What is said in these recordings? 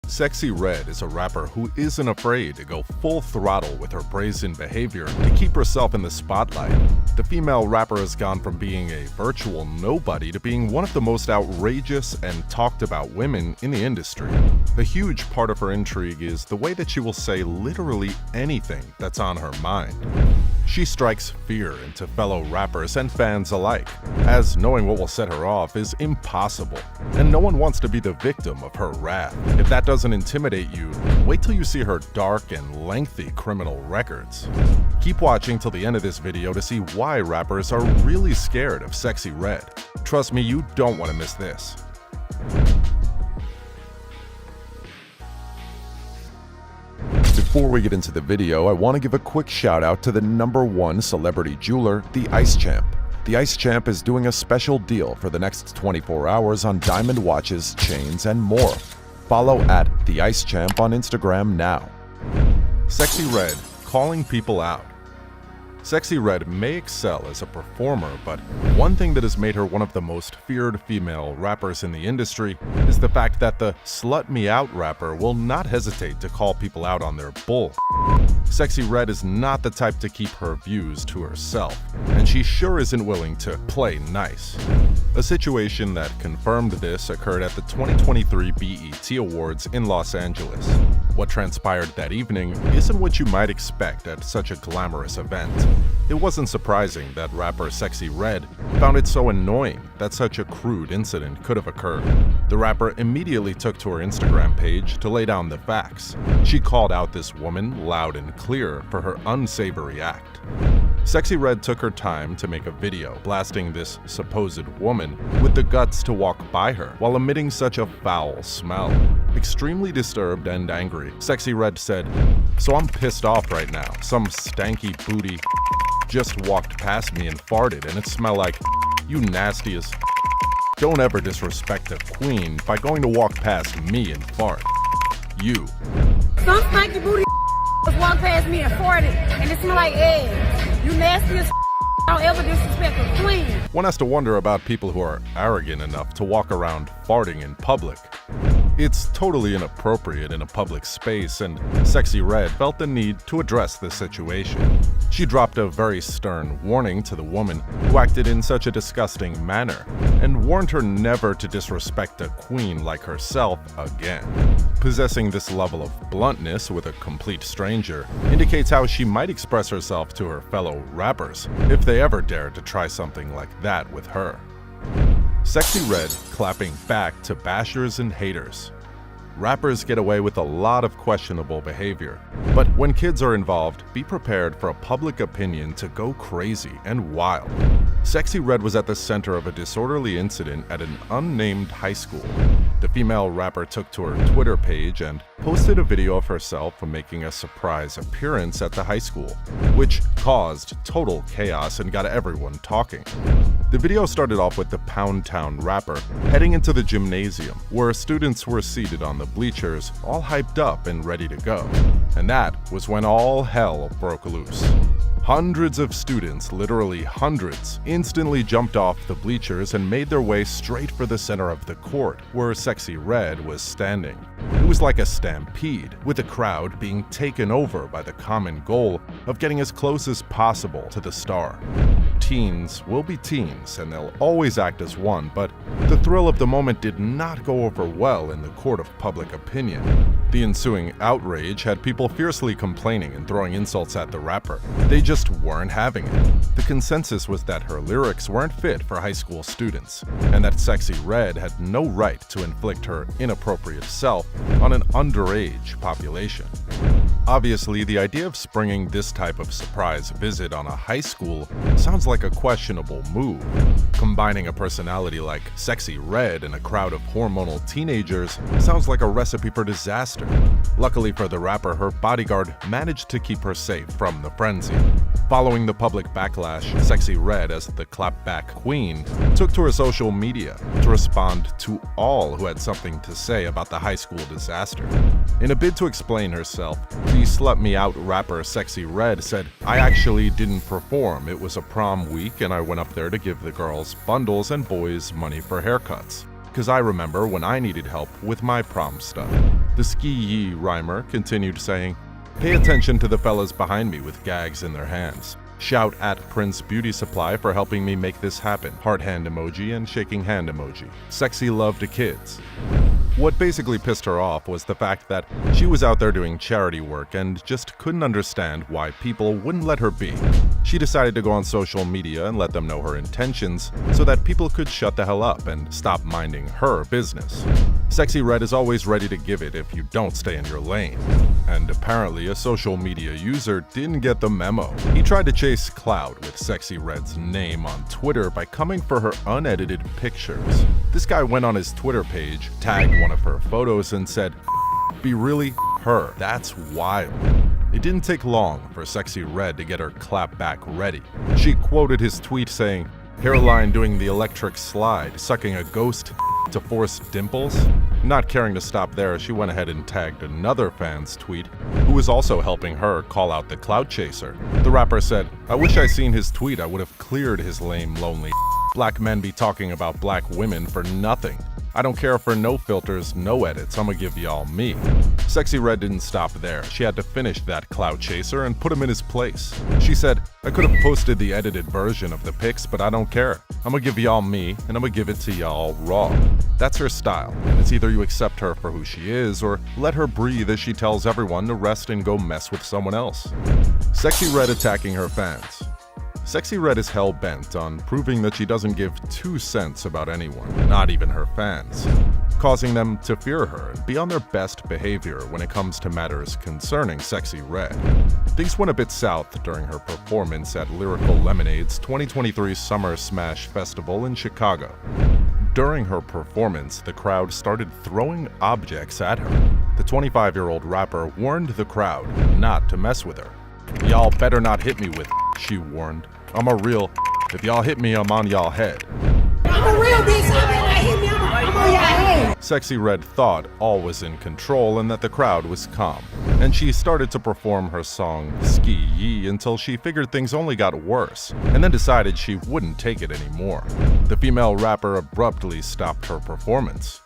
Sexyy Red is a rapper who isn't afraid to go full throttle with her brazen behavior to keep herself in the spotlight. The female rapper has gone from being a virtual nobody to being one of the most outrageous and talked about women in the industry. A huge part of her intrigue is the way that she will say literally anything that's on her mind. She strikes fear into fellow rappers and fans alike, as knowing what will set her off is impossible, and no one wants to be the victim of her wrath. If that doesn't intimidate you, wait till you see her dark and lengthy criminal records. Keep watching till the end of this video to see why rappers are really scared of Sexyy Red. Trust me, you don't want to miss this. Before we get into the video, I want to give a quick shout out to the #1 celebrity jeweler, the Ice Champ. The Ice Champ is doing a special deal for the next 24 hours on diamond watches, chains, and more. Follow at the Ice Champ on Instagram now. Sexyy Red calling people out. Sexyy Red may excel as a performer, but one thing that has made her one of the most feared female rappers in the industry is the fact that the slut me out rapper will not hesitate to call people out on their bull. Sexyy Red is not the type to keep her views to herself, and she sure isn't willing to play nice. A situation that confirmed this occurred at the 2023 BET Awards in Los Angeles. What transpired that evening isn't what you might expect at such a glamorous event. It wasn't surprising that rapper Sexyy Red found it so annoying that such a crude incident could have occurred. The rapper immediately took to her Instagram page to lay down the facts. She called out this woman loud and clear for her unsavory act. Sexyy Red took her time to make a video blasting this supposed woman with the guts to walk by her while emitting such a foul smell. Extremely disturbed and angry, Sexyy Red said, "So I'm pissed off right now. Some stanky booty just walked past me and farted and it smelled like you nasty as Don't ever disrespect a queen by going to walk past me and fart. You." Some stanky booty walked past me and farted and it smelled like eggs. You nasty as don't ever disrespect a queen. One has to wonder about people who are arrogant enough to walk around farting in public. It's totally inappropriate in a public space, and Sexyy Red felt the need to address the situation. She dropped a very stern warning to the woman who acted in such a disgusting manner, and warned her never to disrespect a queen like herself again. Possessing this level of bluntness with a complete stranger indicates how she might express herself to her fellow rappers if they ever dared to try something like that with her. Sexyy Red clapping back to bashers and haters. Rappers get away with a lot of questionable behavior, but when kids are involved, be prepared for a public opinion to go crazy and wild. Sexyy Red was at the center of a disorderly incident at an unnamed high school. The female rapper took to her Twitter page and posted a video of herself making a surprise appearance at the high school, which caused total chaos and got everyone talking. The video started off with the Pound Town rapper heading into the gymnasium, where students were seated on the bleachers, all hyped up and ready to go. And that was when all hell broke loose. Hundreds of students, literally hundreds, instantly jumped off the bleachers and made their way straight for the center of the court, where Sexyy Red was standing. It was like a stampede, with the crowd being taken over by the common goal of getting as close as possible to the star. Teens will be teens, and they'll always act as one, but the thrill of the moment did not go over well in the court of public opinion. The ensuing outrage had people fiercely complaining and throwing insults at the rapper. They just weren't having it. The consensus was that her lyrics weren't fit for high school students, and that Sexyy Red had no right to inflict her inappropriate self on an underage population. Obviously, the idea of springing this type of surprise visit on a high school sounds like a questionable move. Combining a personality like Sexyy Red and a crowd of hormonal teenagers sounds like a recipe for disaster. Luckily for the rapper, her bodyguard managed to keep her safe from the frenzy. Following the public backlash, Sexyy Red, as the clapback queen, took to her social media to respond to all who had something to say about the high school disaster. In a bid to explain herself, the slut me out rapper Sexyy Red said, "I actually didn't perform. It was a prom week and I went up there to give the girls bundles and boys money for haircuts. Because I remember when I needed help with my prom stuff." The SkeeYee rhymer continued saying, "Pay attention to the fellas behind me with gags in their hands. Shout at Prince Beauty Supply for helping me make this happen. Heart hand emoji and shaking hand emoji. Sexy love to kids." What basically pissed her off was the fact that she was out there doing charity work and just couldn't understand why people wouldn't let her be. She decided to go on social media and let them know her intentions so that people could shut the hell up and stop minding her business. Sexyy Red is always ready to give it if you don't stay in your lane. And apparently a social media user didn't get the memo. He tried to chase clout with Sexyy Red's name on Twitter by coming for her unedited pictures. This guy went on his Twitter page, tagged one of her photos and said, "Be really her. That's wild." It didn't take long for Sexyy Red to get her clapback ready. She quoted his tweet saying, "Hairline doing the electric slide, sucking a ghost to force dimples?" Not caring to stop there, she went ahead and tagged another fan's tweet, who was also helping her call out the clout chaser. The rapper said, "I wish I seen his tweet, I would have cleared his lame, lonely black men be talking about black women for nothing. I don't care for no filters, no edits, I'ma give y'all me." Sexyy Red didn't stop there. She had to finish that clout chaser and put him in his place. She said, "I could have posted the edited version of the pics, but I don't care. I'ma give y'all me, and I'ma give it to y'all raw." That's her style. It's either you accept her for who she is, or let her breathe as she tells everyone to rest and go mess with someone else. Sexyy Red attacking her fans. Sexyy Red is hell-bent on proving that she doesn't give 2 cents about anyone, not even her fans, causing them to fear her and be on their best behavior when it comes to matters concerning Sexyy Red. Things went a bit south during her performance at Lyrical Lemonade's 2023 Summer Smash Festival in Chicago. During her performance, the crowd started throwing objects at her. The 25-year-old rapper warned the crowd not to mess with her. "Y'all better not hit me with," she warned. "I'm a real, if y'all hit me, I'm on y'all head." I'm a real bitch, so if y'all hit me, I'm on your head. Sexyy Red thought all was in control and that the crowd was calm, and she started to perform her song SkeeYee until she figured things only got worse, and then decided she wouldn't take it anymore. The female rapper abruptly stopped her performance.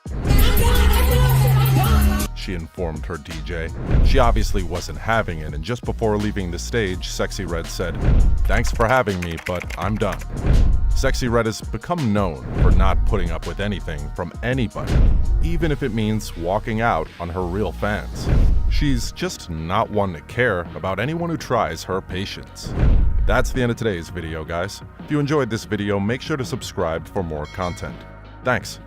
She informed her DJ. She obviously wasn't having it, and just before leaving the stage, Sexyy Red said, "Thanks for having me, but I'm done." Sexyy Red has become known for not putting up with anything from anybody, even if it means walking out on her real fans. She's just not one to care about anyone who tries her patience. That's the end of today's video, guys. If you enjoyed this video, make sure to subscribe for more content. Thanks.